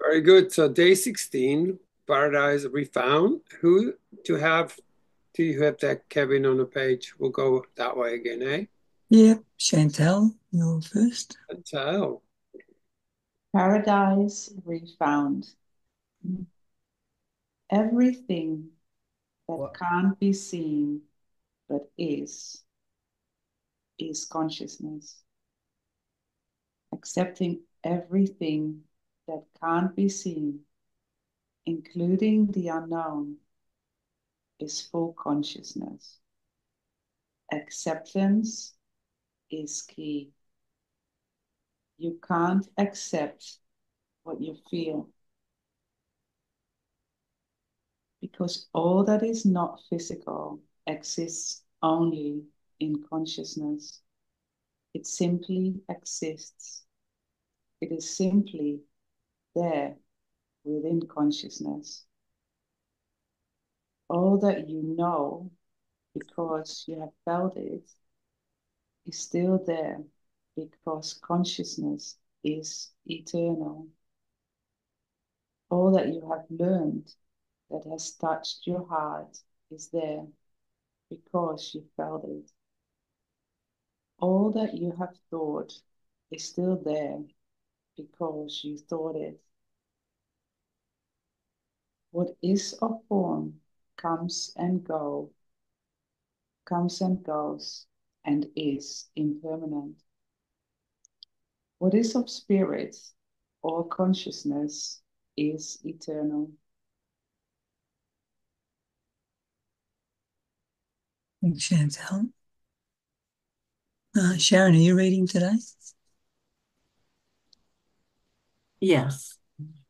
Very good. So day 16, Paradise Refound. Who do you have that, Kevin, on the page? We'll go that way again, eh? Yeah, Chantal, you're first. Chantal. Paradise Refound. Everything that What? can't be seen but is consciousness. Accepting everything that can't be seen, including the unknown, is full consciousness. Acceptance is key. You can't accept what you feel because all that is not physical exists only in consciousness. It simply exists. It is simply there within consciousness. All that you know because you have felt it is still there because consciousness is eternal. All that you have learned that has touched your heart is there because you felt it. All that you have thought is still there because you thought it. What is of form comes and goes, and is impermanent. What is of spirit or consciousness is eternal. Thanks, Chantal. Sharon, are you reading today? Yes.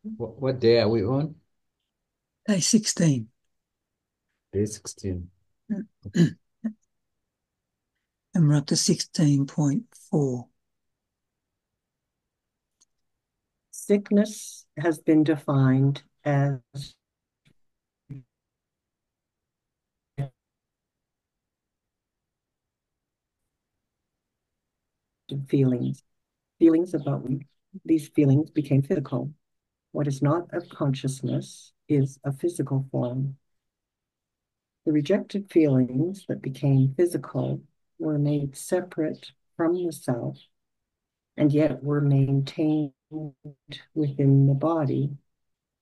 What day are we on? Day 16. Day 16. And we're up to 16.4. Sickness has been defined as feelings. Feelings about these feelings became physical. What is not of consciousness is a physical form. The rejected feelings that became physical were made separate from the self and yet were maintained within the body,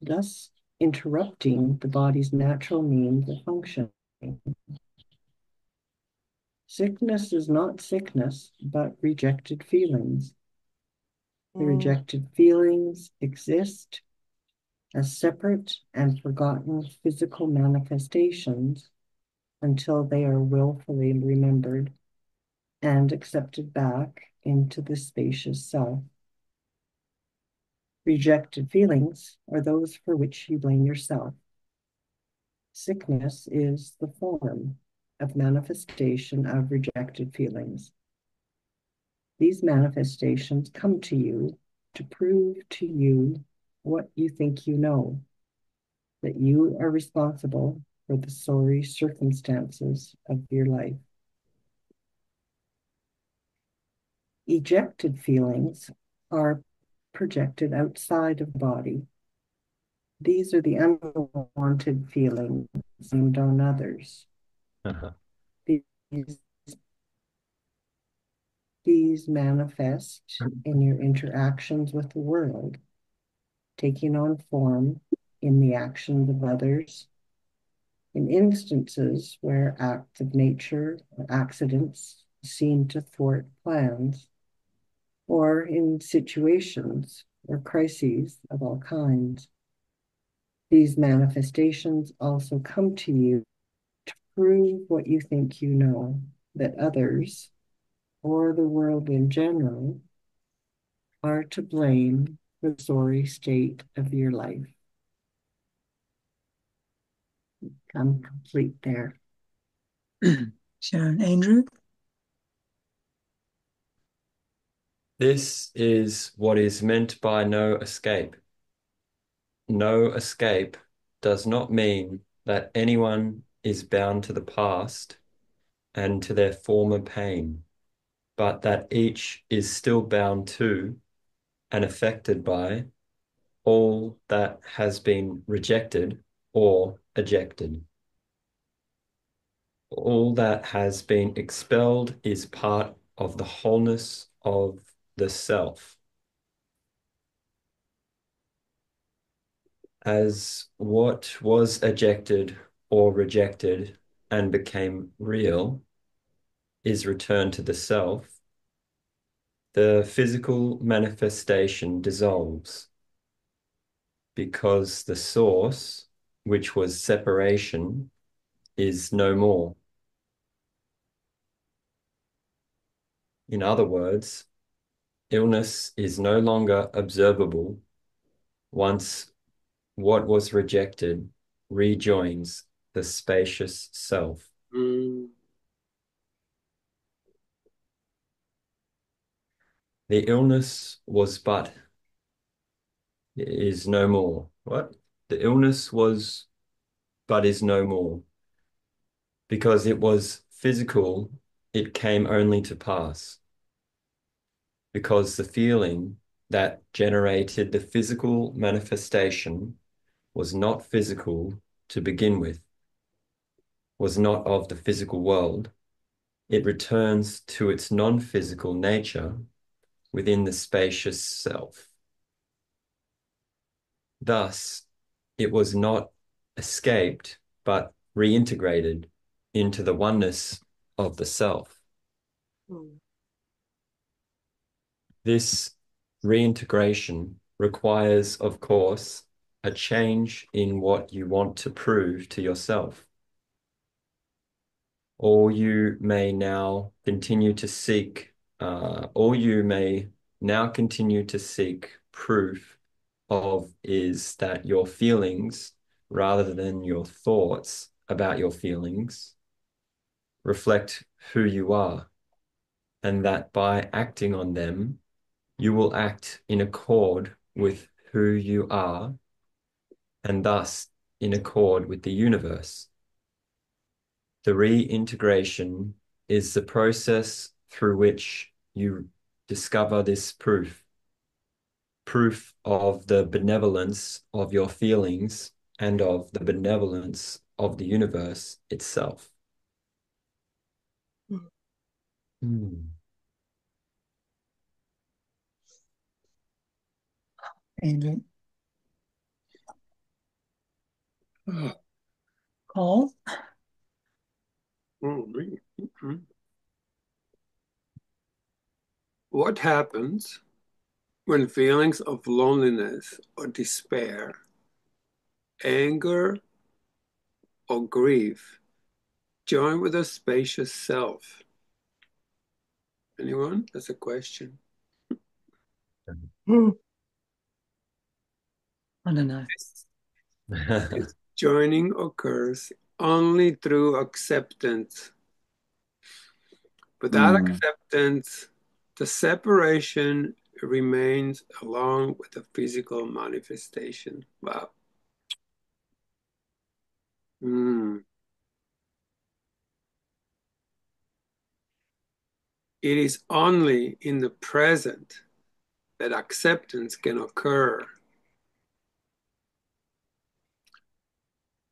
thus interrupting the body's natural means of functioning. Sickness is not sickness, but rejected feelings. The rejected feelings exist as separate and forgotten physical manifestations until they are willfully remembered and accepted back into the spacious self. Rejected feelings are those for which you blame yourself. Sickness is the form of manifestation of rejected feelings. These manifestations come to you to prove to you what you think you know, that you are responsible for the sorry circumstances of your life. Ejected feelings are projected outside of the body. These are the unwanted feelings aimed on others. Uh-huh. These, these manifest in your interactions with the world, taking on form in the actions of others, in instances where acts of nature or accidents seem to thwart plans, or in situations or crises of all kinds. These manifestations also come to you to prove what you think you know, that others, or the world in general, are to blame for the sorry state of your life. I'm complete there. Sharon, Andrew? This is what is meant by no escape. No escape does not mean that anyone is bound to the past and to their former pain, but that each is still bound to and affected by all that has been rejected or ejected. All that has been expelled is part of the wholeness of the self. As what was ejected or rejected and became real is returned to the self, the physical manifestation dissolves because the source, which was separation, is no more. In other words, illness is no longer observable once what was rejected rejoins the spacious self. Mm. The illness was but is no more. What? The illness was but is no more. Because it was physical, it came only to pass. Because the feeling that generated the physical manifestation was not physical to begin with, was not of the physical world, it returns to its non-physical nature within the spacious self. Thus, it was not escaped, but reintegrated into the oneness of the self. This reintegration requires, of course, a change in what you want to prove to yourself. All you may now continue to seek, proof of is that your feelings, rather than your thoughts about your feelings, reflect who you are, and that by acting on them, you will act in accord with who you are, and thus in accord with the universe. The reintegration is the process through which you discover this proof of the benevolence of your feelings and of the benevolence of the universe itself. Mm. Andrew, Oh, Paul, me. Mhm. What happens when feelings of loneliness or despair, anger, or grief join with a spacious self? Anyone? That's a question. I don't know. This joining occurs only through acceptance. Without acceptance, the separation remains along with the physical manifestation. Wow. Mm. It is only in the present that acceptance can occur.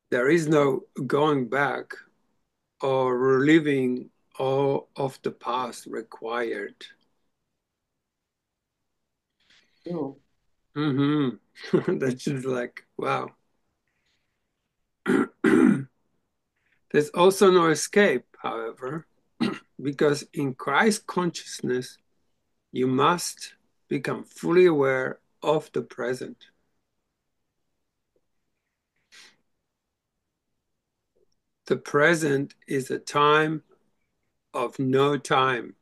There is no going back or reliving all of the past required. Oh, That's just like, wow. There's also no escape, however, because in Christ consciousness, you must become fully aware of the present. The present is a time of no time,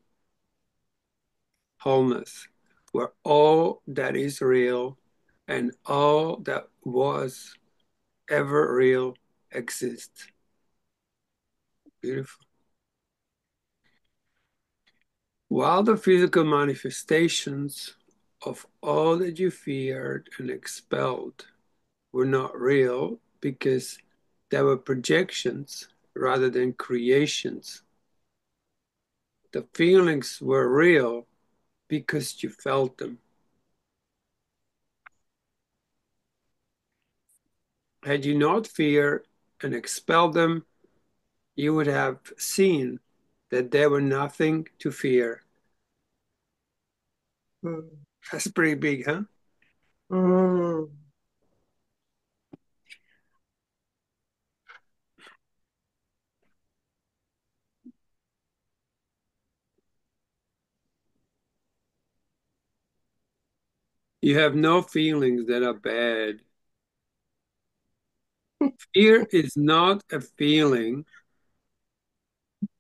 wholeness, where all that is real and all that was ever real exists. Beautiful. While the physical manifestations of all that you feared and expelled were not real because they were projections rather than creations, the feelings were real because you felt them. Had you not feared and expelled them, you would have seen that there were nothing to fear. That's pretty big, huh? You have no feelings that are bad. Fear is not a feeling.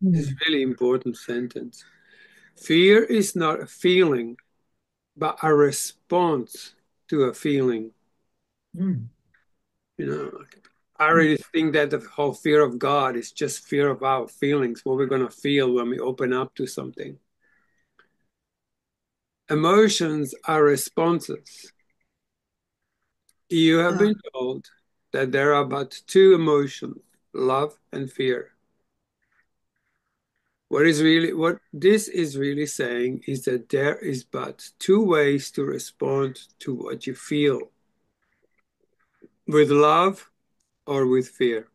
It's a really important sentence. Fear is not a feeling, but a response to a feeling. Mm. You know, I really think that the whole fear of God is just fear of our feelings, what we're going to feel when we open up to something. Emotions are responses. You have been told that there are but two emotions, love and fear. What this is really saying is that there is but two ways to respond to what you feel, with love or with fear.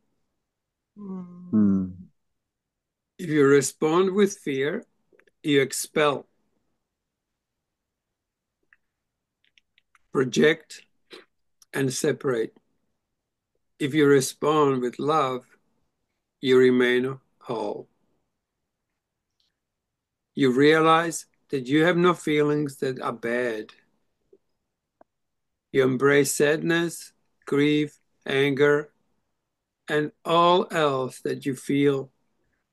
If you respond with fear, you expel, project, and separate. If you respond with love, you remain whole. You realize that you have no feelings that are bad. You embrace sadness, grief, anger, and all else that you feel,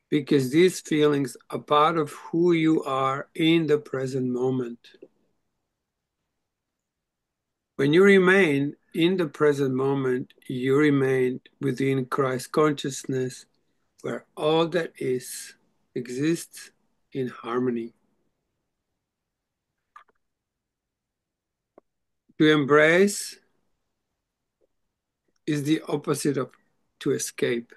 because these feelings are part of who you are in the present moment. When you remain in the present moment, you remain within Christ consciousness, where all that is exists in harmony. To embrace is the opposite of to escape.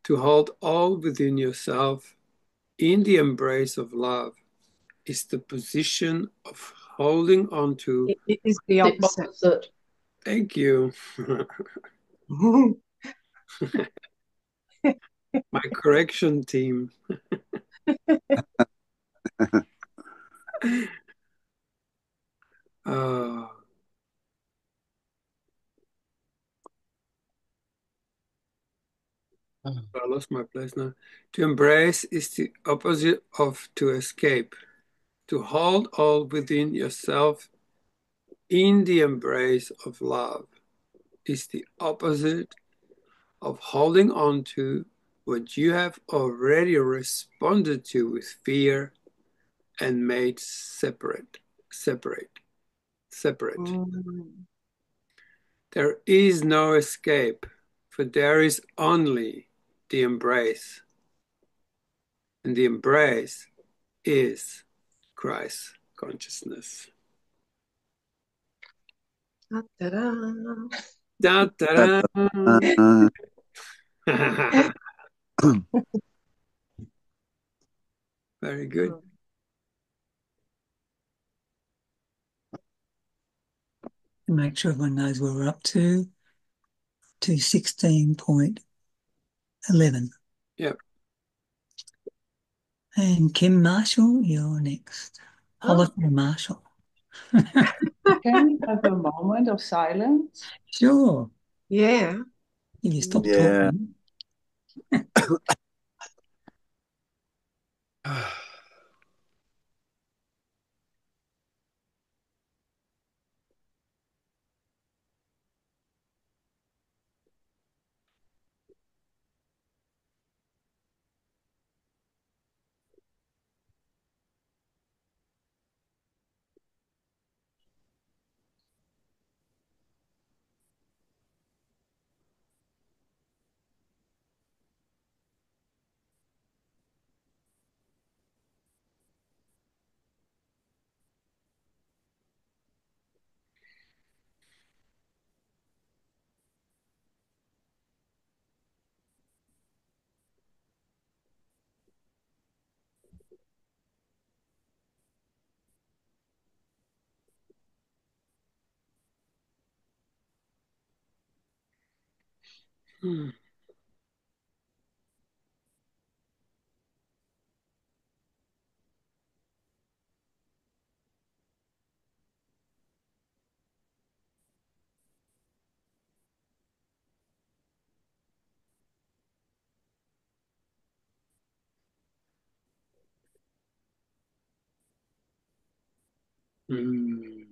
To hold all within yourself in the embrace of love is the position of holding on to. It is the opposite. Thank you. My correction team. Oh, I lost my place now. To embrace is the opposite of to escape. To hold all within yourself in the embrace of love is the opposite of holding on to what you have already responded to with fear and made separate. There is no escape, for there is only the embrace. And the embrace is Christ consciousness. Da-da-da. Da, da, da. Very good. To make sure everyone knows where we're up to 16.11. Yep. And Kim Marshall, you're next. Holocaust Marshall. Can we have a moment of silence? Sure. Yeah. If you stop Yeah. talking. Hmm. Hmm.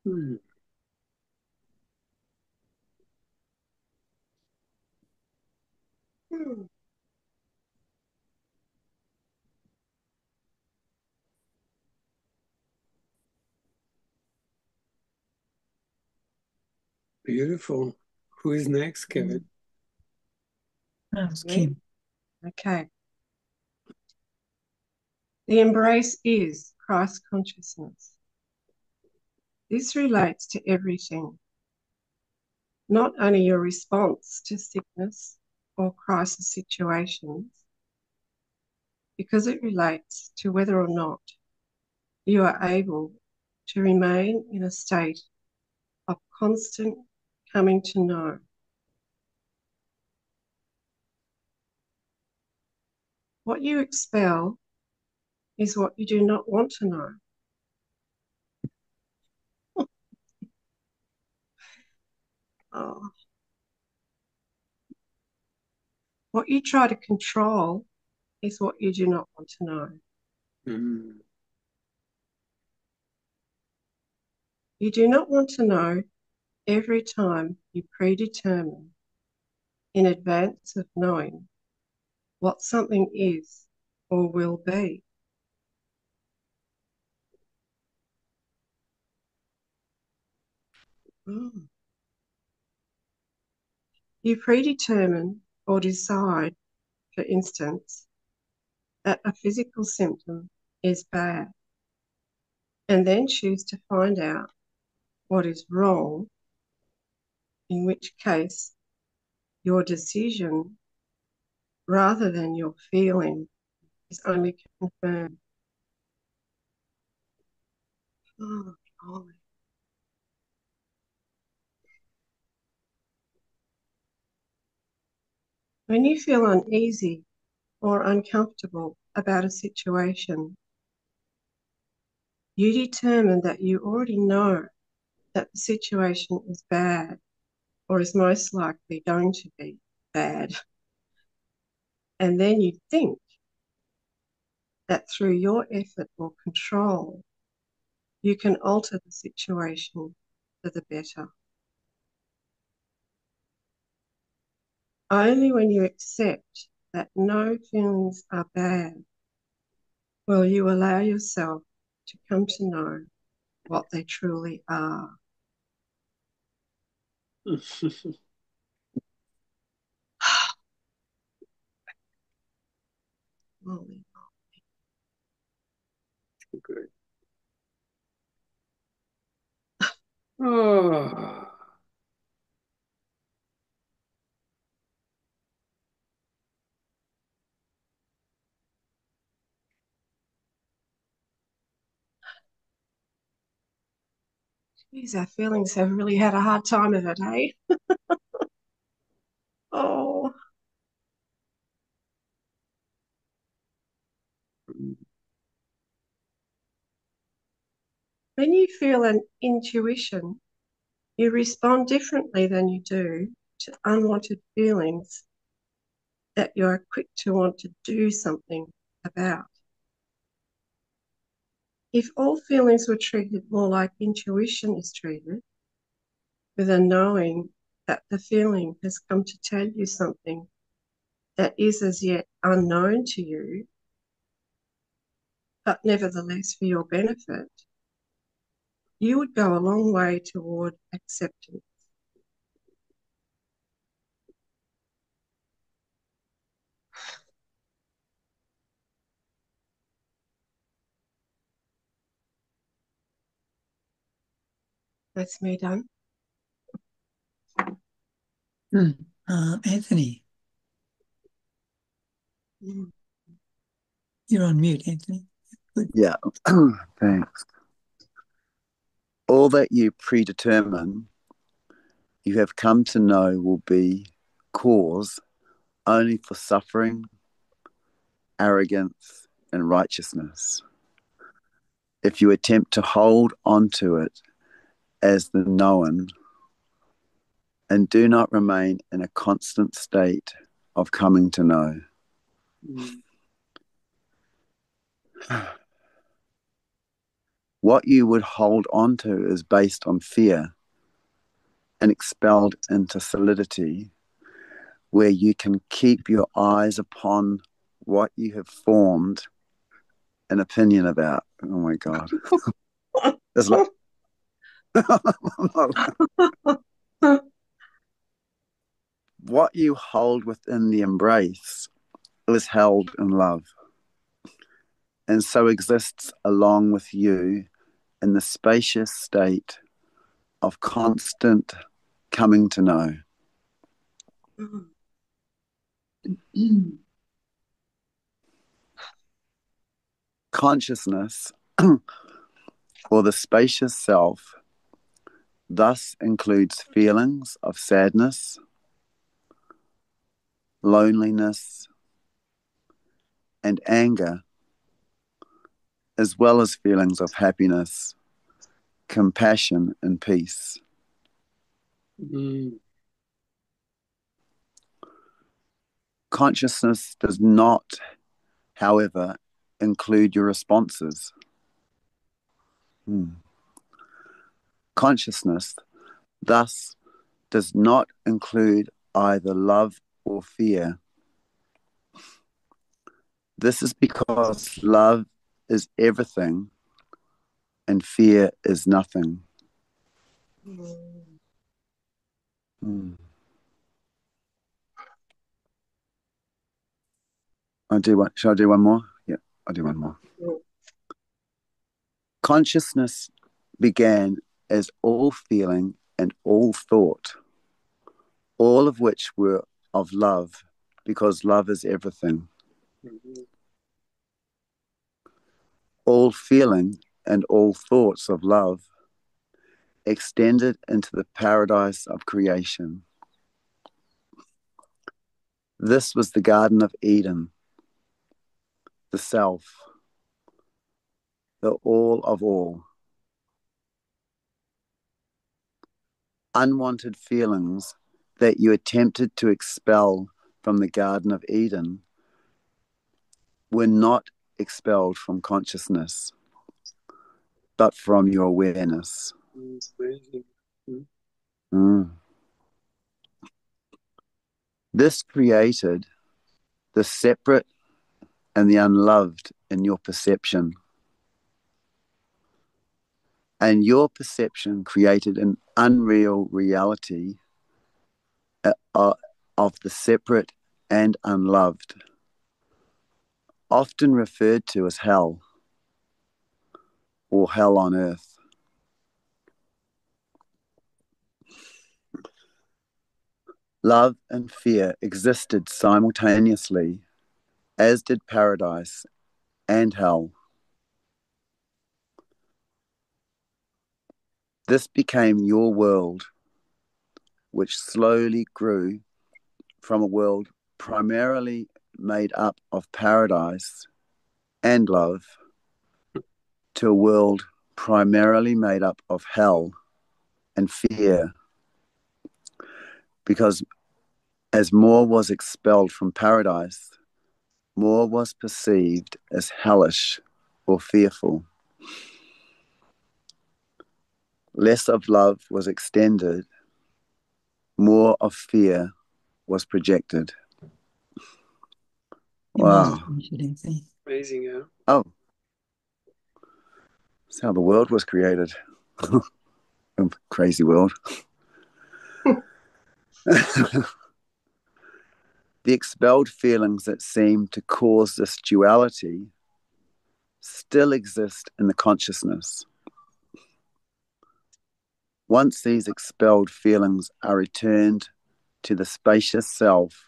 Hmm. Hmm. Beautiful. Who is next, Kevin? That was Me? Kim. Okay. The embrace is Christ consciousness. This relates to everything, not only your response to sickness or crisis situations, because it relates to whether or not you are able to remain in a state of constant coming to know. What you expel is what you do not want to know. Oh. What you try to control is what you do not want to know. Hmm. You do not want to know every time you predetermine in advance of knowing what something is or will be. Mm. You predetermine or decide, for instance, that a physical symptom is bad, and then choose to find out what is wrong, in which case your decision rather than your feeling is only confirmed. Oh, golly. When you feel uneasy or uncomfortable about a situation, you determine that you already know that the situation is bad or is most likely going to be bad. And then you think that through your effort or control, you can alter the situation for the better. Only when you accept that no feelings are bad will you allow yourself to come to know what they truly are. Holy. Good. Oh. Geez, our feelings have really had a hard time of it, eh? Oh, when you feel an intuition, you respond differently than you do to unwanted feelings that you are quick to want to do something about. If all feelings were treated more like intuition is treated, with a knowing that the feeling has come to tell you something that is as yet unknown to you, but nevertheless for your benefit, you would go a long way toward acceptance. That's me done. Anthony, Mm. you're on mute, Anthony. Good. Yeah, thanks. All that you predetermine, you have come to know will be cause only for suffering, arrogance, and righteousness. If you attempt to hold onto it as the known and do not remain in a constant state of coming to know. What you would hold onto is based on fear and expelled into solidity, where you can keep your eyes upon what you have formed an opinion about. Oh my God. It's like, what you hold within the embrace is held in love, and so exists along with you in the spacious state of constant coming to know. Consciousness, or the spacious self, thus includes feelings of sadness, loneliness, and anger, as well as feelings of happiness, compassion, and peace. Consciousness does not, however, include your responses. Consciousness, thus, does not include either love or fear. This is because love is everything and fear is nothing. Shall I do one more? Yeah, I'll do one more. Consciousness began as all feeling and all thought, all of which were of love, because love is everything. All feeling and all thoughts of love extended into the paradise of creation. This was the Garden of Eden, the self, the all of all. Unwanted feelings that you attempted to expel from the Garden of Eden were not expelled from consciousness, but from your awareness. Amazing. Mm. This created the separate and the unloved in your perception. And your perception created an unreal reality of the separate and unloved, often referred to as hell or hell on earth. Love and fear existed simultaneously, as did paradise and hell. This became your world, which slowly grew from a world primarily made up of paradise and love to a world primarily made up of hell and fear. Because as more was expelled from paradise, more was perceived as hellish or fearful. Less of love was extended, more of fear was projected. Wow. Amazing, yeah. Oh, that's how the world was created. Crazy world. The expelled feelings that seem to cause this duality still exist in the consciousness. Once these expelled feelings are returned to the spacious self,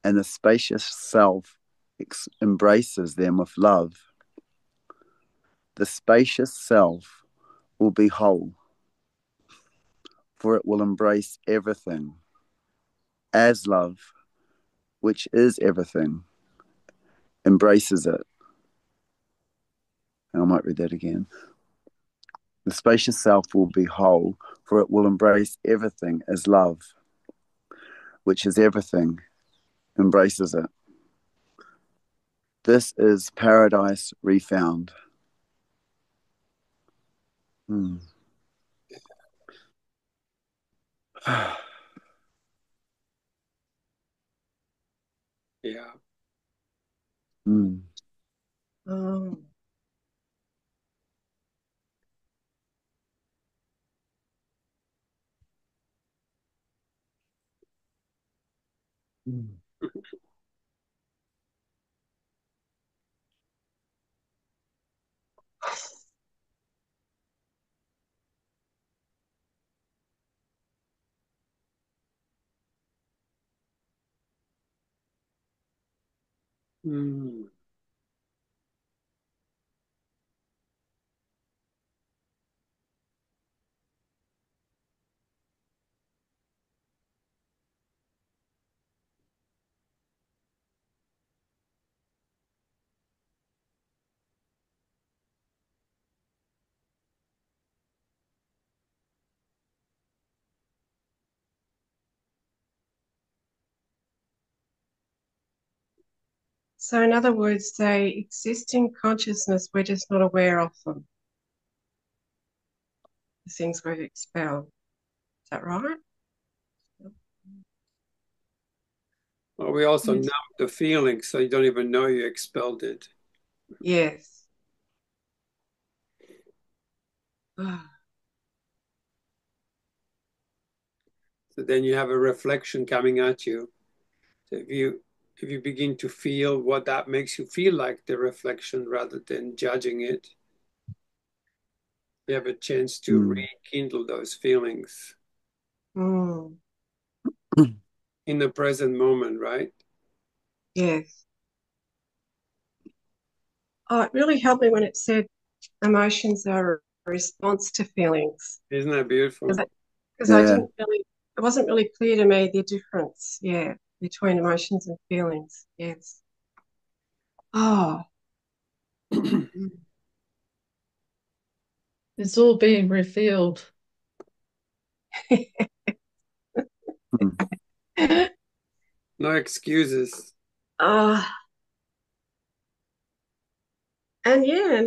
and the spacious self embraces them with love, the spacious self will be whole, for it will embrace everything as love, which is everything, embraces it. And I might read that again. The spacious self will be whole, for it will embrace everything as love, which is everything, embraces it. This is paradise refound. Mm. Yeah. Mm. Oh, Mm. Mm. so in other words, they exist in consciousness, we're just not aware of them, the things we've expelled. Is that right? Well, we also Yes. numb the feeling, so you don't even know you expelled it. Yes. Ah, So then you have a reflection coming at you. So if you begin to feel what that makes you feel like, the reflection, rather than judging it, you have a chance to Mm. rekindle those feelings mm, in the present moment, right? yes. Oh, it really helped me when it said emotions are a response to feelings. Isn't that beautiful? Because I Yeah. didn't really, it wasn't really clear to me the difference, yeah, between emotions and feelings. Yes. Oh, It's all being revealed. No excuses. And yeah,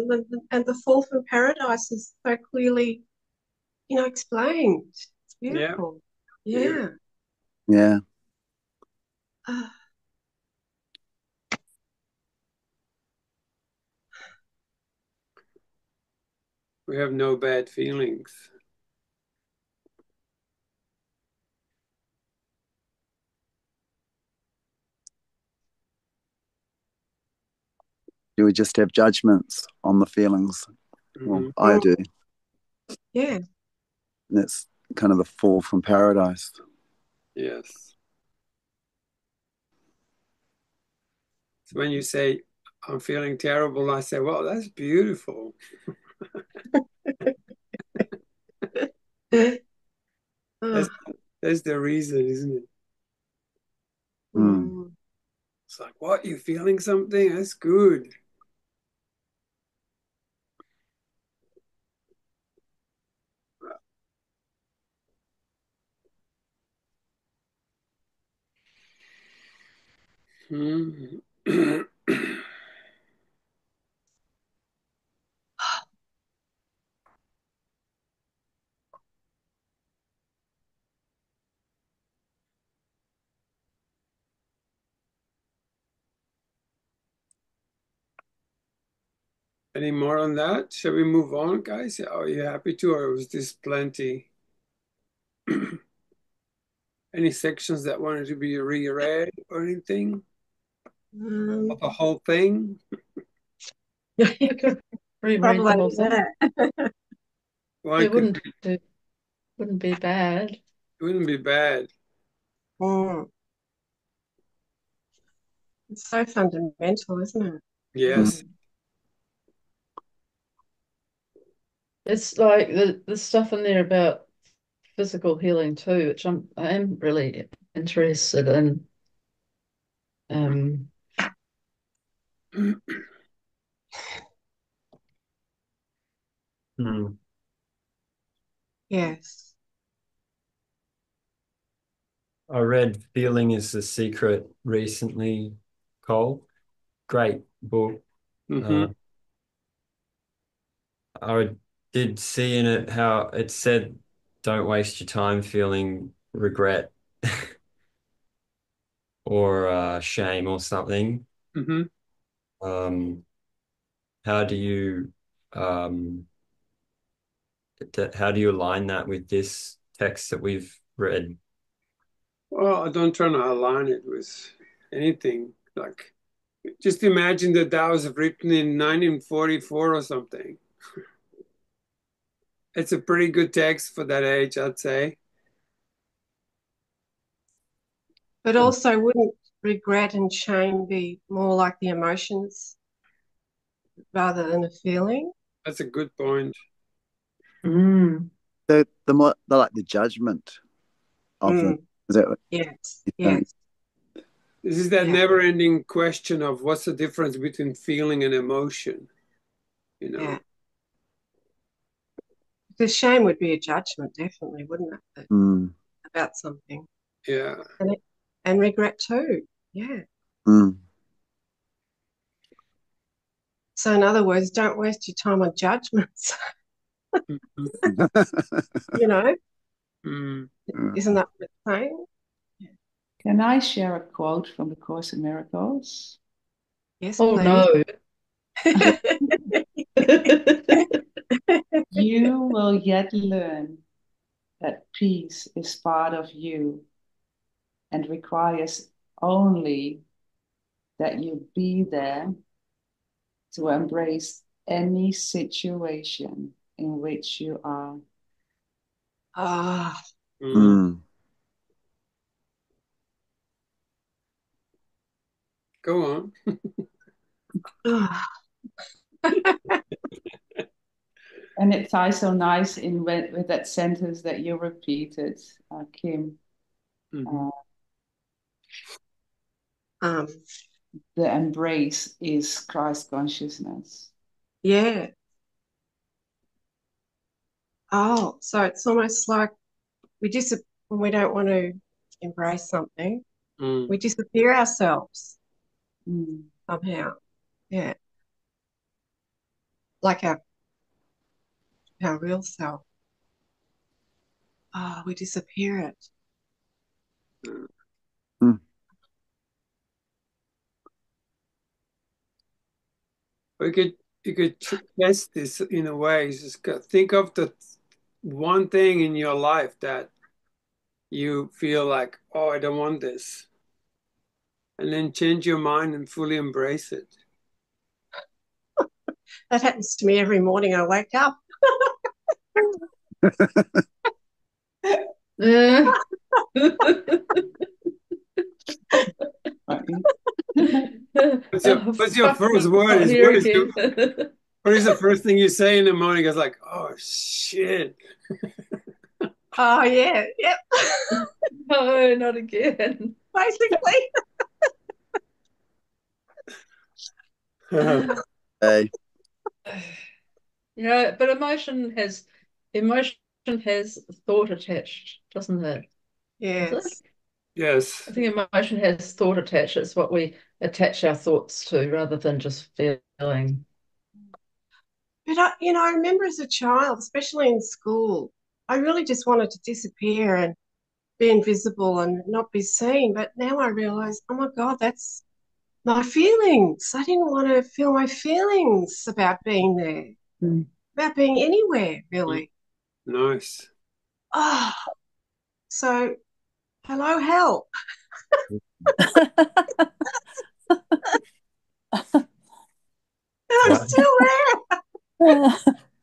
and the fall from paradise is so clearly, explained. It's Yeah. beautiful. Yeah. Yeah. Ah, We have no bad feelings. Do we just have judgments on the feelings? Well, I do. yeah. And that's kind of the fall from paradise. Yes. So when you say, I'm feeling terrible, I say, well, that's beautiful. That's the reason, isn't it? Mm. It's like, what, you feeling something? That's good. Hmm. Any more on that? Shall we move on, guys? Are you happy to, or was this plenty? Any sections that wanted to be reread or anything? Or the whole thing? I could reread the whole thing. One It could, wouldn't be bad. it wouldn't be bad. Mm. It's so fundamental, isn't it? Yes. It's like the stuff in there about physical healing too, which I am really interested in. Yes. I read Feeling is the Secret recently, Cole. Great book. I did see in it how it said, don't waste your time feeling regret or shame or something. How do you um, how do you align that with this text that we've read? Well, I don't try to align it with anything. Like, just imagine that was written in 1944 or something. It's a pretty good text for that age, I'd say. But also, wouldn't regret and shame be more like the emotions rather than a feeling? That's a good point. The more like the judgment of them. Is that what Yes. you think? Yes. This is that never-ending question of what's the difference between feeling and emotion, Yeah. Because shame would be a judgment, definitely, wouldn't it? About something. Yeah. And regret too. Yeah. So in other words, don't waste your time on judgments. Isn't that what it's saying? Can I share a quote from the Course in Miracles? Yes, Oh, please. no. You will yet learn that peace is part of you and requires only that you be there to embrace any situation in which you are. Go on. And it ties so nice in with that sentence that you repeated, Kim. the embrace is Christ consciousness. Yeah. Oh, so it's almost like when we don't want to embrace something, Mm. we disappear ourselves Mm. somehow. Yeah. Like our real self. Oh, we disappear it. Mm. You could test this in a way. You just think of the one thing in your life that you feel like, oh, I don't want this, and then change your mind and fully embrace it. That happens to me every morning I wake up. What's your first word? Not here again. What is the first thing you say in the morning? It's like, oh shit. Oh yeah, yep. No, not again. Basically. Hey, But emotion has thought attached, doesn't it? Does it? Yes. Yes. I think emotion has thought attached. It's what we attach our thoughts to rather than just feeling. But I remember as a child, especially in school, I really just wanted to disappear and be invisible and not be seen. But now I realize, oh my God, that's my feelings. I didn't want to feel my feelings about being there, about being anywhere, really. Nice. Oh, so hello, hell. I'm still there.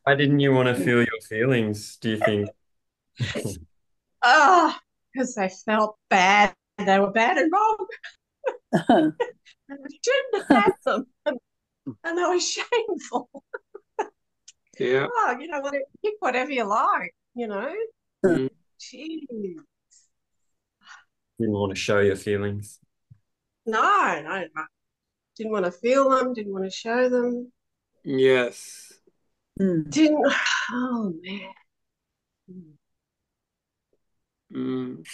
Why didn't you want to feel your feelings, do you think? Oh, because they felt bad. They were bad and wrong. And I shouldn't have had them. And they were shameful. Yeah. Oh, pick whatever you like, Mm. Jeez. Didn't want to show your feelings. No, I didn't want to feel them, didn't want to show them. Yes. Didn't, oh man.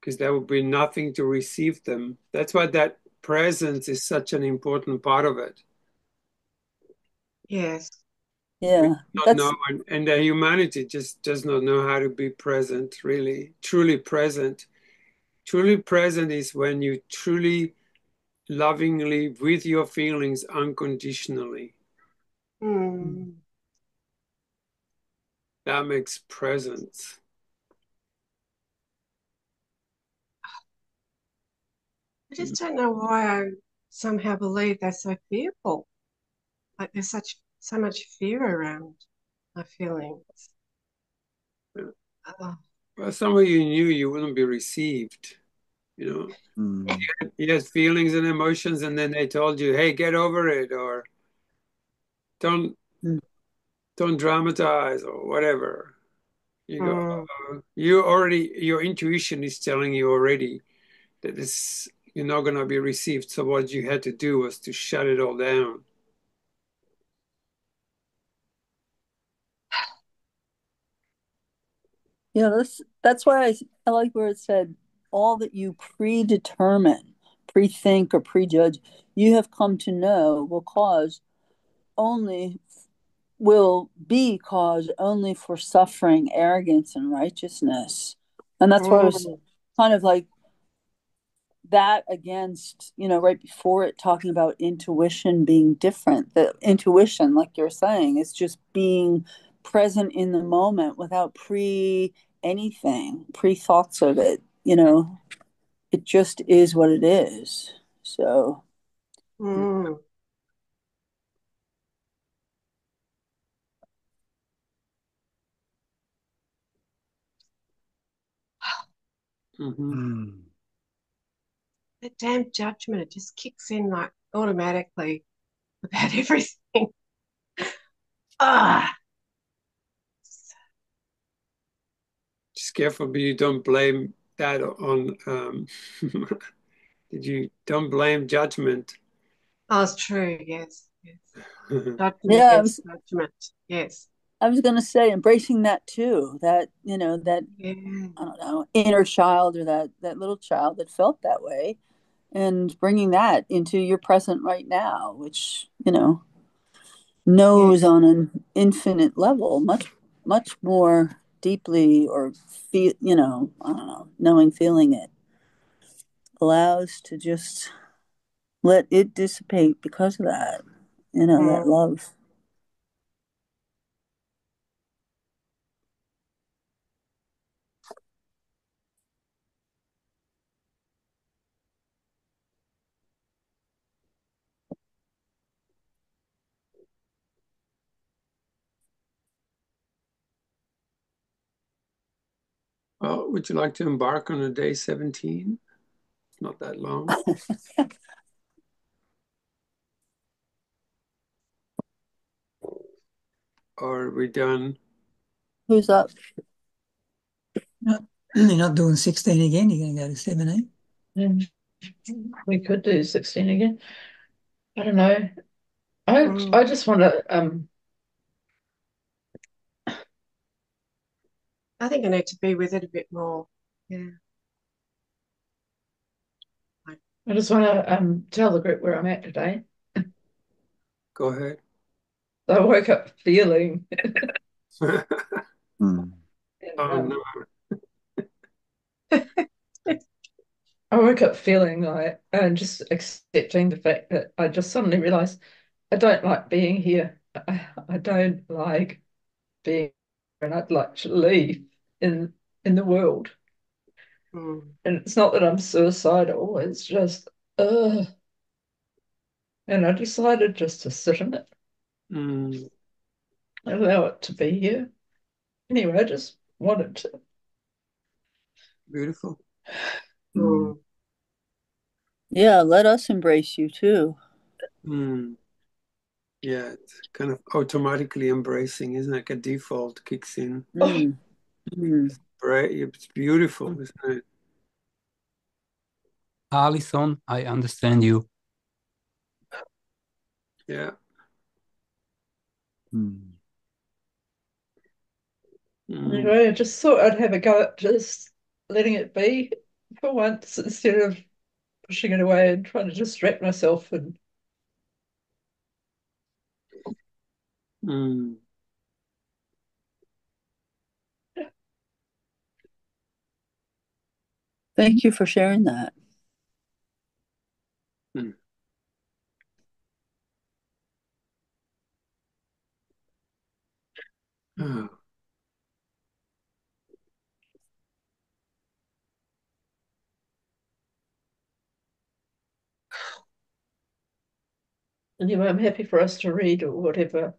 Because there would be nothing to receive them. That's why that presence is such an important part of it. Yes. Yeah, Not know, and the humanity just does not know how to be present, really, truly present. Truly present is when you truly, lovingly, with your feelings unconditionally. That makes presence. I just don't know why I somehow believe they're so fearful. Like there's so much fear around my feelings. Oh. Well, some of you knew you wouldn't be received, You had feelings and emotions, and then they told you, "Hey, get over it," or "Don't dramatize," or whatever. You go, your intuition is telling you already that you're not going to be received. So what you had to do was to shut it all down. Yeah, that's why I like where it said all that you predetermine, pre-think or prejudge, you have come to know will be cause only for suffering, arrogance, and righteousness. And that's why I was kind of like that against, right before it, talking about intuition being different. The intuition, like you're saying, is just being present in the moment without anything, pre thoughts of it. It just is what it is. So. That damn judgment, it just kicks in like automatically about everything. Just careful, but you don't blame that on did you don't blame judgment? Oh, it's true. Yes. Yes. Judgment Yeah, against judgment. Yes. I was going to say embracing that too. That that Yeah. I don't know inner child or that little child that felt that way, and bringing that into your present right now, which knows Yes. on an infinite level, much more deeply, or feel I don't know, knowing, feeling it allows to just let it dissipate because of that, that Mm. love. Well, would you like to embark on a day 17? It's not that long. Or are we done? Who's up? You're not doing 16 again. You're going to go to 17. We could do 16 again. I don't know. Mm. I just want to I think I need to be with it a bit more. Yeah. I just want to tell the group where I'm at today. Go ahead. I woke up feeling Mm. Oh um, no. I woke up feeling like and just accepting the fact that I just suddenly realized I don't like being here. I don't like being and I'd like to leave in the world. Mm. And it's not that I'm suicidal, it's just and I decided just to sit in it, Mm, allow it to be here. Anyway, I just wanted to. beautiful. Mm. Yeah, let us embrace you too. Mm, yeah, it's kind of automatically embracing, isn't it? Like a default kicks in. Oh, Mm. Mm. Right? It's beautiful, isn't it? Alison, I understand you. Yeah. Mm. Mm, anyway, I just thought I'd have a go at just letting it be for once instead of pushing it away and trying to distract myself and mm, Thank you for sharing that. mm. Oh, anyway, I'm happy for us to read or whatever.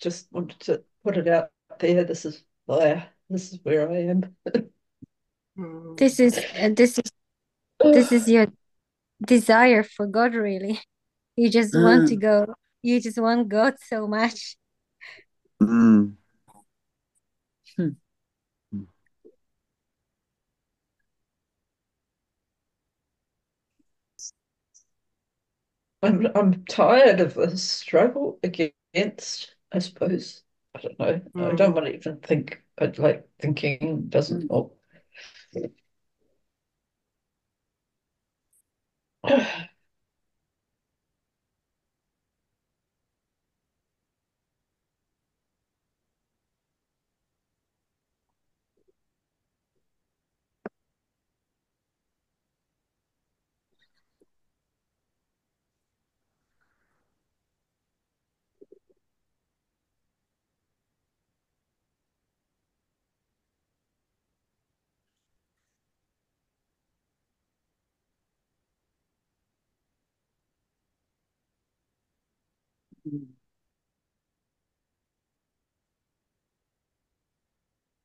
Just wanted to put it out there. This is where I am. Mm. This is your desire for God, really. You just want to Mm. go. You just want God so much. Mm. Hmm. I'm tired of the struggle against, I suppose. I don't know. I don't Mm. want to even think. I'd like thinking doesn't Mm. help.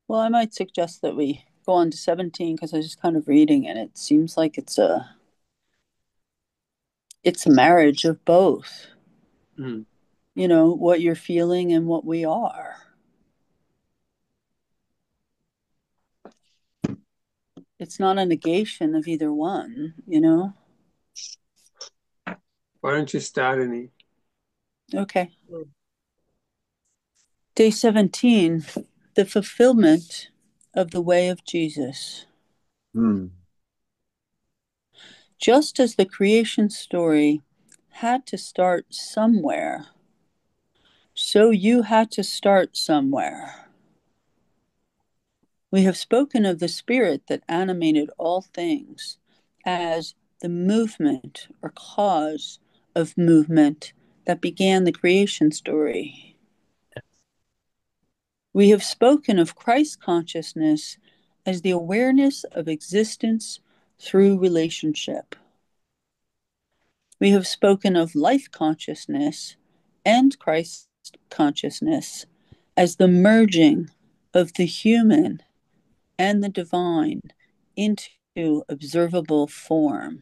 Well, I might suggest that we go on to 17 because I was just kind of reading and it seems like it's a marriage of both. mm, What you're feeling and what we are. it's not a negation of either one, you know? Why don't you start, Annie? Okay. Day 17, the fulfillment of the way of Jesus. Just as the creation story had to start somewhere, so you had to start somewhere. We have spoken of the spirit that animated all things as the movement or cause of movement that began the creation story. We have spoken of Christ consciousness as the awareness of existence through relationship. We have spoken of life consciousness and Christ consciousness as the merging of the human and the divine into observable form.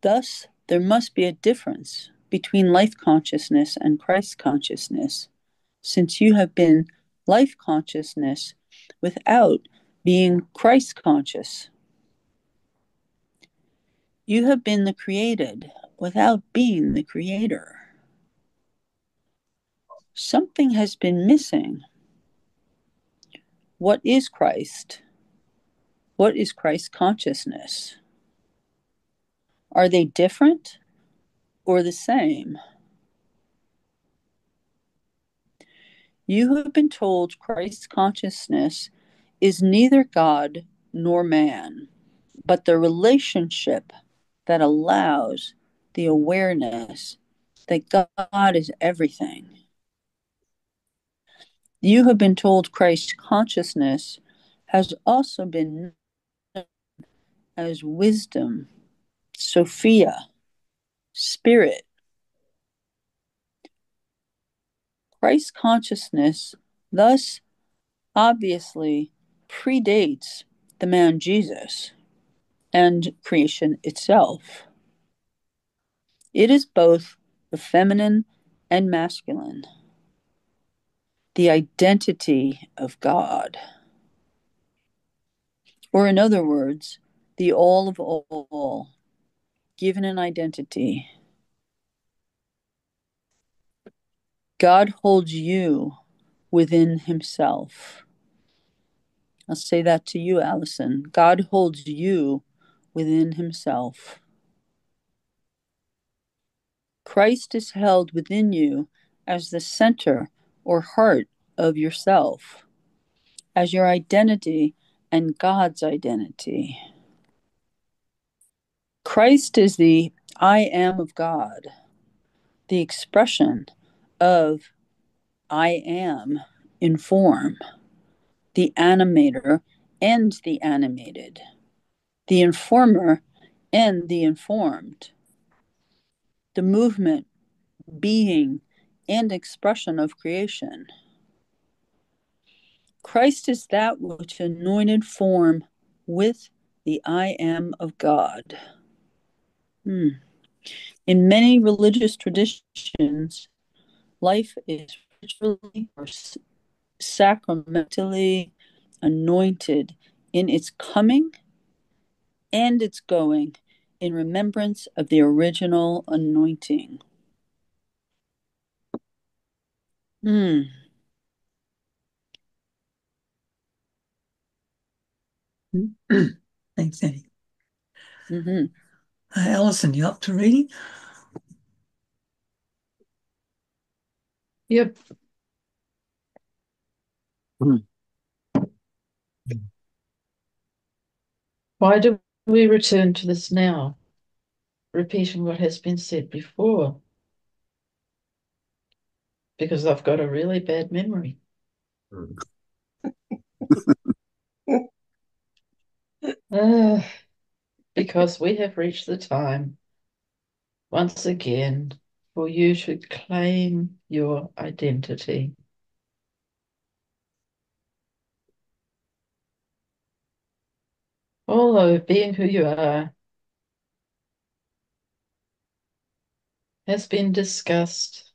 Thus, there must be a difference between life consciousness and Christ consciousness, since you have been life consciousness without being Christ conscious. You have been the created without being the creator. Something has been missing. What is Christ? What is Christ consciousness? Are they different or the same? You have been told Christ consciousness is neither God nor man, but the relationship that allows the awareness that God is everything. You have been told Christ consciousness has also been known as wisdom, Sophia, spirit. Christ consciousness thus obviously predates the man Jesus and creation itself. It is both the feminine and masculine, the identity of God, or in other words, the all of all, given an identity. God holds you within himself. I'll say that to you, Allison. God holds you within himself. Christ is held within you as the center or heart of yourself, as your identity and God's identity. Christ is the I am of God, the expression of I am in form, the animator and the animated, the informer and the informed, the movement, being, and expression of creation. Christ is that which anointed form with the I am of God. In many religious traditions, life is ritually or sacramentally anointed in its coming and its going in remembrance of the original anointing. Thanks, Annie. Allison, you up to reading? Yep. Why do we return to this now, repeating what has been said before? Because I've got a really bad memory. Because we have reached the time, once again, for you to claim your identity. Although being who you are has been discussed,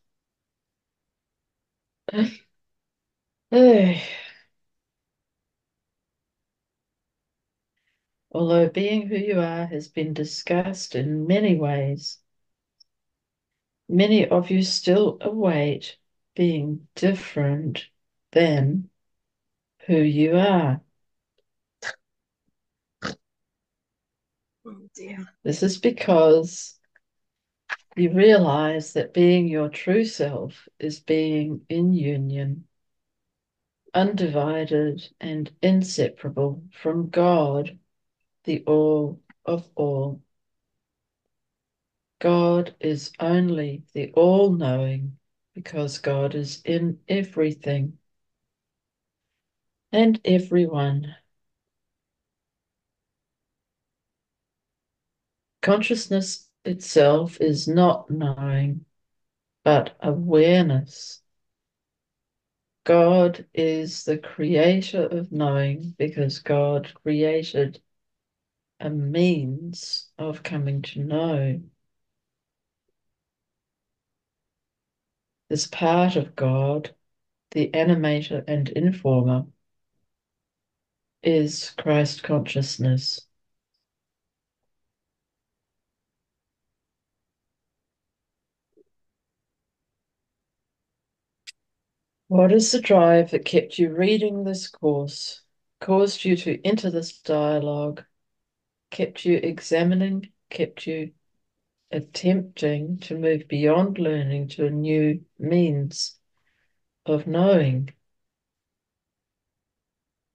Although being who you are has been discussed in many ways, many of you still await being different than who you are. Oh dear. This is because you realize that being your true self is being in union, undivided and inseparable from God, the all of all. God is only the all-knowing because God is in everything and everyone. Consciousness itself is not knowing, but awareness. God is the creator of knowing because God created a means of coming to know. This part of God, the animator and informer, is Christ consciousness. What is the drive that kept you reading this course, caused you to enter this dialogue, kept you examining, kept you attempting to move beyond learning to a new means of knowing?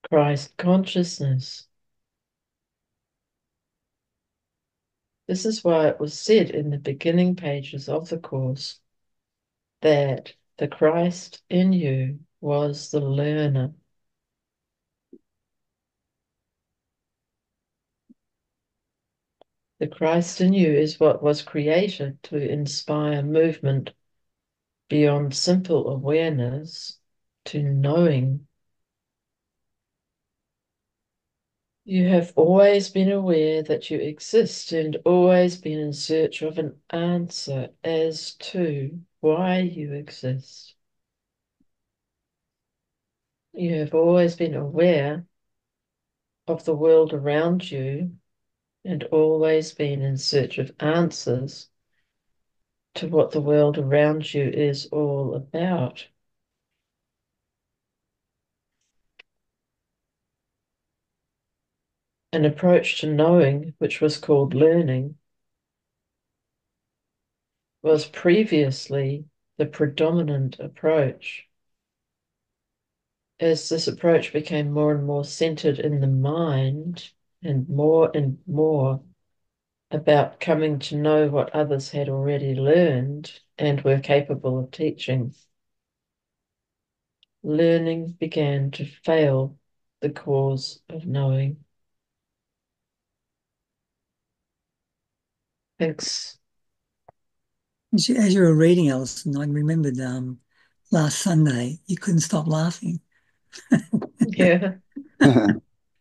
Christ consciousness. This is why it was said in the beginning pages of the course that the Christ in you was the learner. The Christ in you is what was created to inspire movement beyond simple awareness to knowing. You have always been aware that you exist and always been in search of an answer as to why you exist. You have always been aware of the world around you and always been in search of answers to what the world around you is all about. An approach to knowing, which was called learning, was previously the predominant approach. As this approach became more and more centered in the mind and more about coming to know what others had already learned and were capable of teaching, learning began to fail the cause of knowing. Thanks. As you were reading, Alison, I remembered last Sunday you couldn't stop laughing. Yeah. Yeah,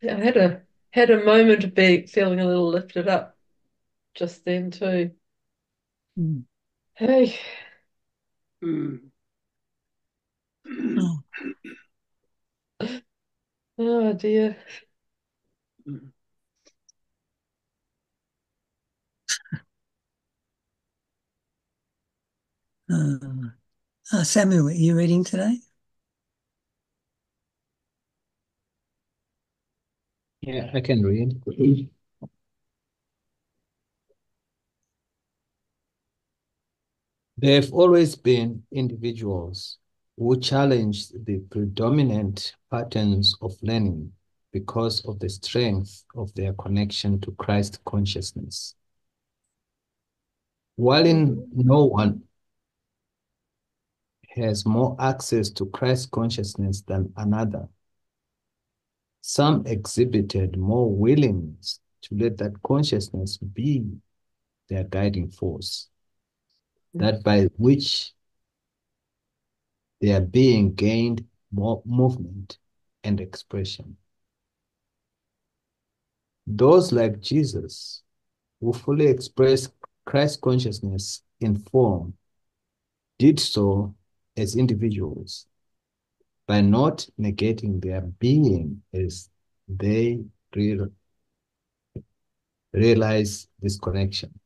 I had a moment of being feeling a little lifted up just then too. Mm. Hey. Oh. Oh dear. Samuel, are you reading today? Yeah, I can read. There have always been individuals who challenged the predominant patterns of learning because of the strength of their connection to Christ consciousness. While no one has more access to Christ consciousness than another, some exhibited more willingness to let that consciousness be their guiding force, that by which their being gained more movement and expression. Those like Jesus, who fully expressed Christ consciousness in form, did so as individuals by not negating their being as they realize this connection.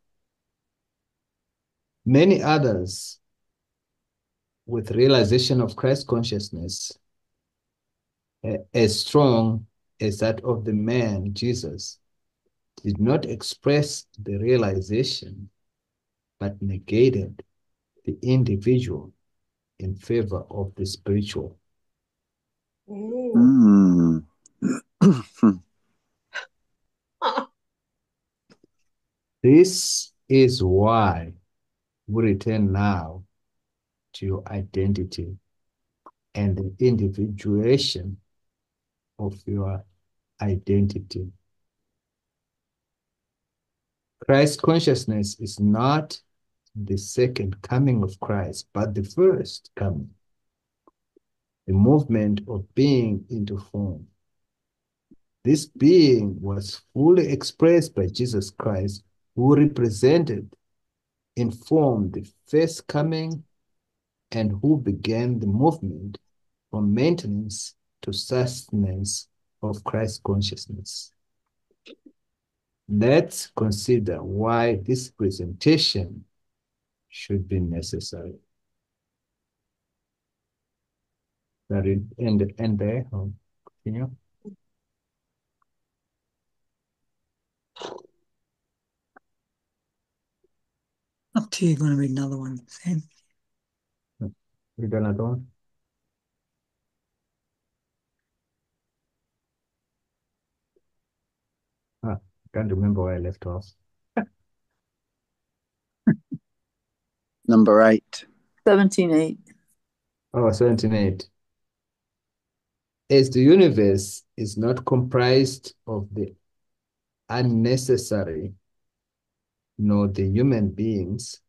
Many others with realization of Christ consciousness as strong as that of the man Jesus did not express the realization but negated the individual in favor of the spiritual. Ooh. This is why we return now to your identity and the individuation of your identity. Christ consciousness is not the second coming of Christ, but the first coming, the movement of being into form. This being was fully expressed by Jesus Christ, who represented in form the first coming and who began the movement from maintenance to sustenance of Christ consciousness. Let's consider why this presentation should be necessary. That it end there or continue? Up to you. Going to read another one, Sam. Read another one. Can't remember where I left off. Number 8. 17:8. Oh, 17:8. As the universe is not comprised of the unnecessary, nor the human beings,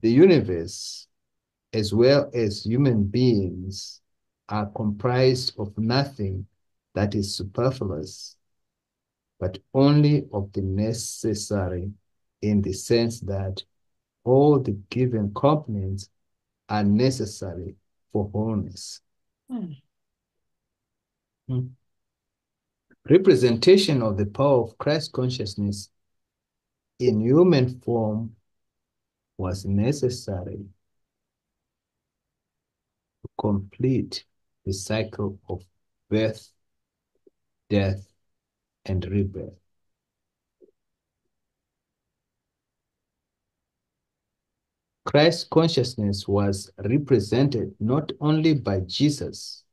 the universe, as well as human beings, are comprised of nothing that is superfluous, but only of the necessary, in the sense that all the given components are necessary for wholeness. Representation of the power of Christ consciousness in human form was necessary to complete the cycle of birth, death, and rebirth. Christ consciousness was represented not only by Jesus,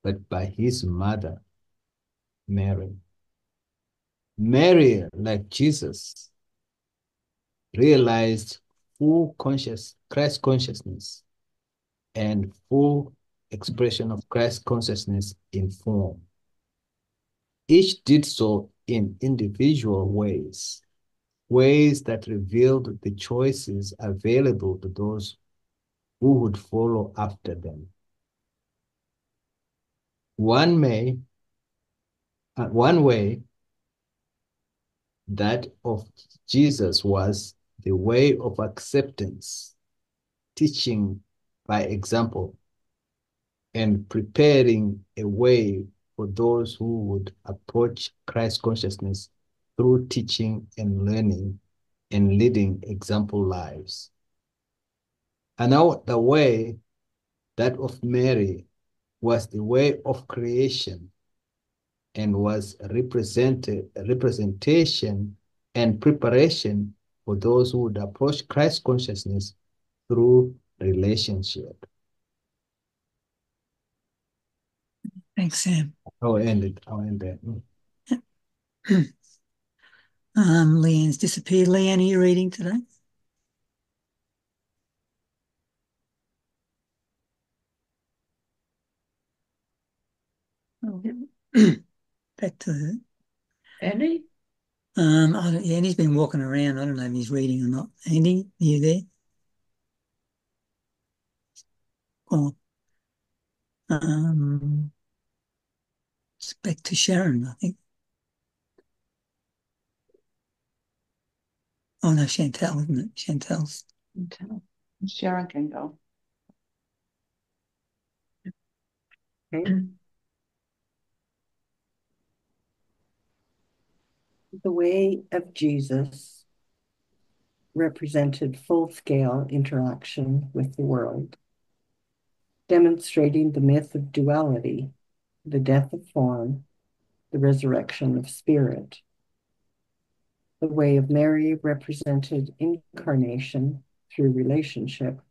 but by his mother, Mary. Mary, like Jesus, realized full Christ consciousness and full expression of Christ consciousness in form. Each did so in individual ways that revealed the choices available to those who would follow after them. One way that of Jesus was the way of acceptance, teaching by example, and preparing a way for those who would approach Christ consciousness through teaching and learning and leading example lives. And now the way that of Mary was the way of creation and was representation and preparation for those who would approach Christ consciousness through relationship. Thanks, Sam. I'll end there. Leanne's disappeared. Leanne, are you reading today? Back to her. Andy? Andy's been walking around. I don't know if he's reading or not. Andy, are you there? Or it's back to Sharon, I think. Oh no, Chantel, isn't it? Chantel's. Sharon can go. The way of Jesus represented full-scale interaction with the world, demonstrating the myth of duality, the death of form, the resurrection of spirit. The way of Mary represented incarnation through relationship,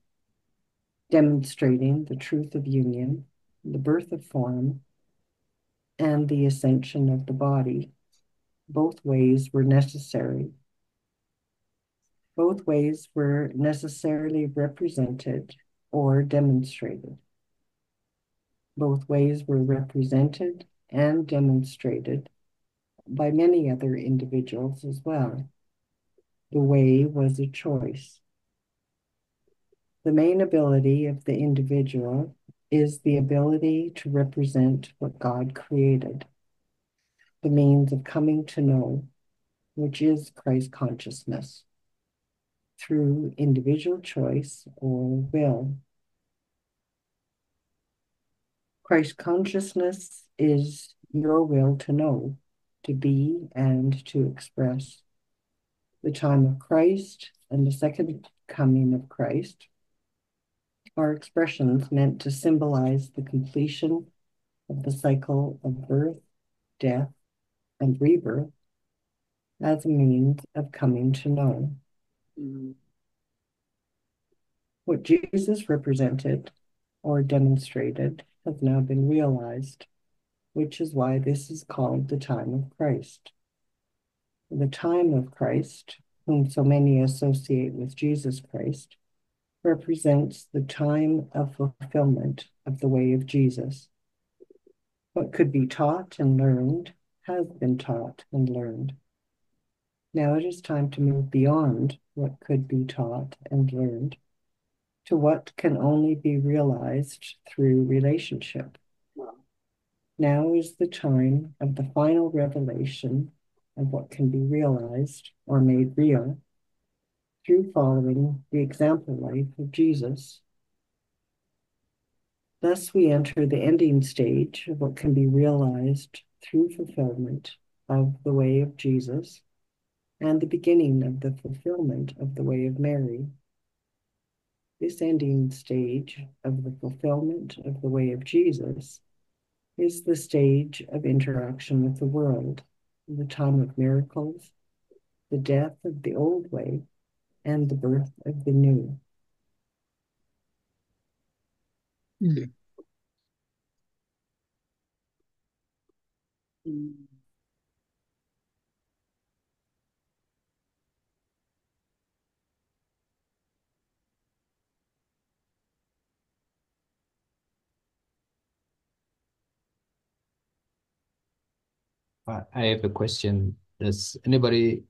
demonstrating the truth of union, the birth of form, and the ascension of the body. Both ways were necessary. Both ways were necessarily represented or demonstrated. Both ways were represented and demonstrated by many other individuals as well. The way was a choice. The main ability of the individual is the ability to represent what God created, the means of coming to know, which is Christ consciousness, through individual choice or will. Christ consciousness is your will to know, to be, and to express. The time of Christ and the second coming of Christ are expressions meant to symbolize the completion of the cycle of birth, death, and rebirth as a means of coming to know. Mm. What Jesus represented or demonstrated has now been realized, which is why this is called the time of Christ. The time of Christ, whom so many associate with Jesus Christ, represents the time of fulfillment of the way of Jesus. What could be taught and learned has been taught and learned. Now it is time to move beyond what could be taught and learned to what can only be realized through relationship. Wow. Now is the time of the final revelation of what can be realized or made real through following the example life of Jesus. Thus we enter the ending stage of what can be realized through fulfillment of the way of Jesus and the beginning of the fulfillment of the way of Mary. This ending stage of the fulfillment of the way of Jesus is the stage of interaction with the world, the time of miracles, the death of the old way, and the birth of the new. Mm. Mm. I have a question. Does anybody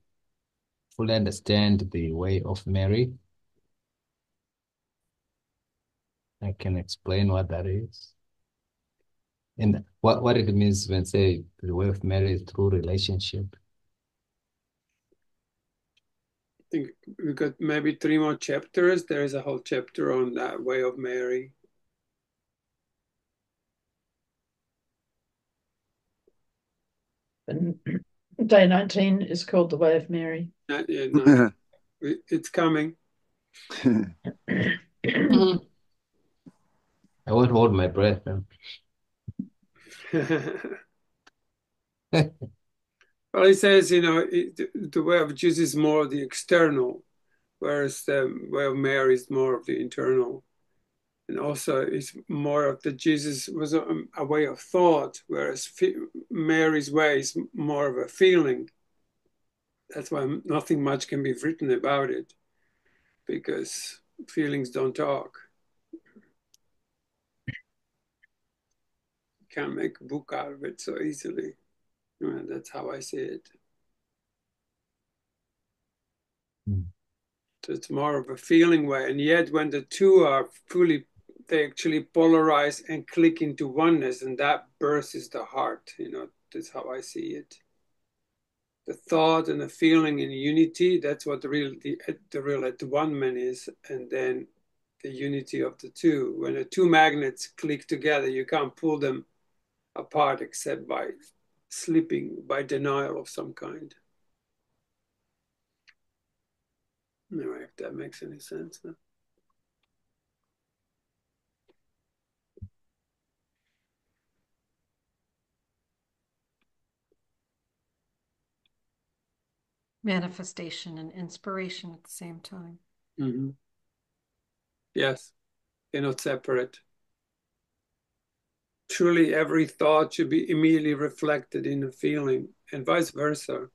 fully understand the way of Mary? I can explain what that is. And what it means when say the way of Mary is through relationship. I think we've got maybe 3 more chapters. There is a whole chapter on that way of Mary. And day 19 is called The Way of Mary. Not yet, not yet. It's coming. I won't hold my breath. Well, he says, the way of Jesus is more of the external, whereas the way of Mary is more of the internal. And also, it's more of the Jesus was a way of thought, whereas Mary's way is more of a feeling. That's why nothing much can be written about it, because feelings don't talk. You can't make a book out of it so easily. That's how I see it. So it's more of a feeling way. And yet when the two are fully, they actually polarize and click into oneness, and that bursts the heart. That's how I see it. The thought and the feeling in unity, that's what the real one-man is. And then the unity of the two. When the two magnets click together, you can't pull them apart except by slipping, by denial of some kind. Anyway, if that makes any sense. Huh? Manifestation and inspiration at the same time. Mm-hmm. Yes, they're not separate. Truly, every thought should be immediately reflected in a feeling, and vice versa.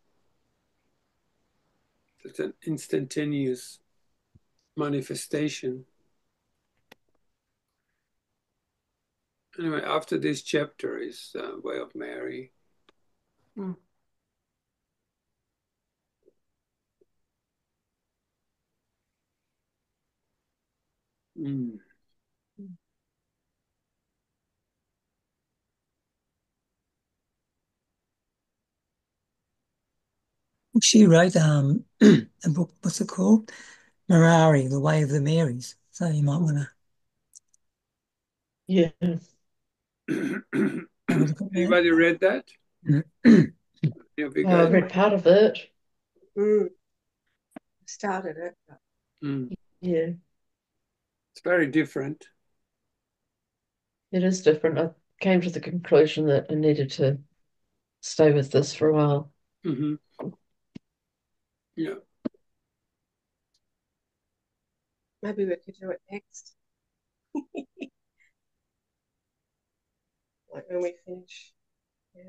It's an instantaneous manifestation. Anyway, after this chapter is Way of Mary. Mm. Mm. She wrote a book, what's it called? Mirari, The Way of the Marys. So you might want to Yeah. have a look at that. Anybody read that? Have you I guys? read part of it. Started it. Yeah, It's very different. it is different. I came to the conclusion that I needed to stay with this for a while. Mm-hmm. Yeah. Maybe we could do it next. Like when we finish. Yeah.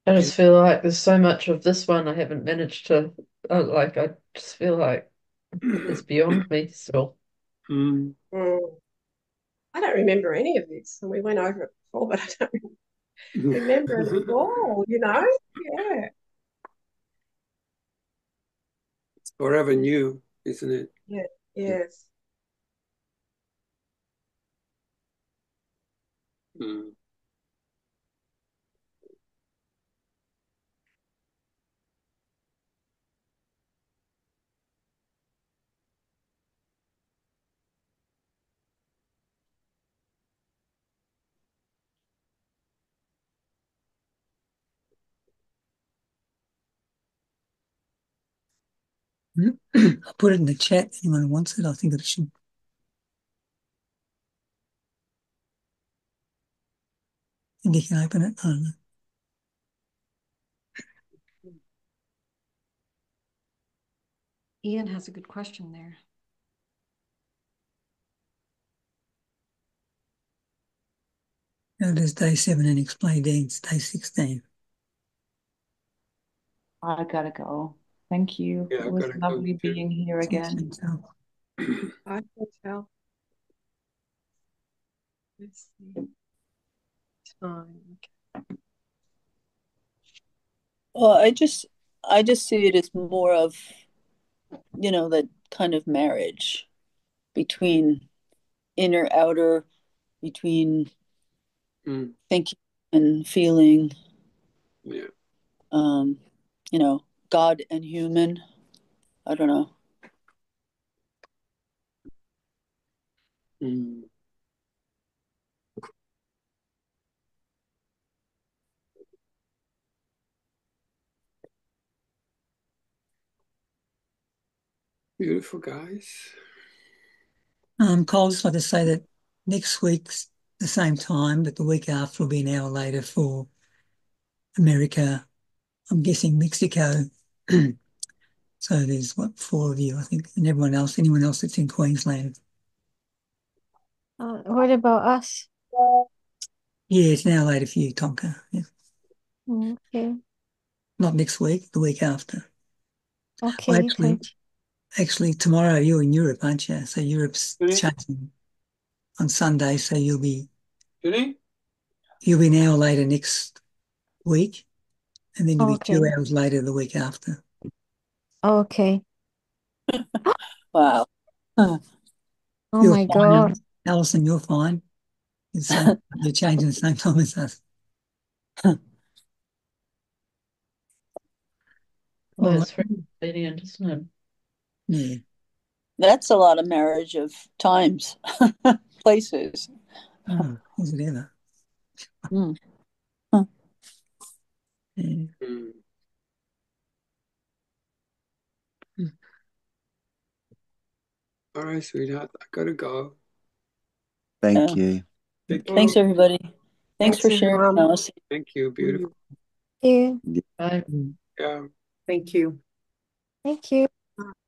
I just feel like there's so much of this one I haven't managed to, I just feel like it's beyond me still. Mm. I don't remember any of this, and we went over it before, but I don't remember it at all, you know? Yeah. It's forever new, isn't it? Yeah. Yes. Mm. I'll put it in the chat. Anyone wants it, I think it should. And you can open it. I don't know. Ian has a good question there. Now there's day 7 and explained day 16. I gotta go. Thank you. Yeah, It was lovely being here again. I can tell. Let's see. Time. Well, I just see it as more of, that kind of marriage between inner, outer, between thinking and feeling. Yeah. God and human. I don't know. Beautiful, guys. Cole, just like to say that next week's the same time, but the week after will be an hour later for America. I'm guessing Mexico. So there's 4 of you, I think, and anyone else that's in Queensland. What about us? Yeah, it's an hour later for you, Tonka. Yeah. Okay. Not next week, the week after. Okay, actually, tomorrow you're in Europe, aren't you? So Europe's changing on Sunday, so you'll be an hour later next week, and then you'll be 2 hours later the week after. Okay. Wow. Oh my God. Alison, you're fine. You're changing the same time as us. Well, it's very convenient, isn't it? Yeah. That's a lot of marriage of times, places. Oh, is it ever? Yeah. All right, sweetheart. I gotta go. Thank you. Take care. Thanks, everybody. Thanks Thanks, for sharing, everyone. Alice. Thank you. Beautiful. you. Yeah. Yeah. Thank you. Thank you.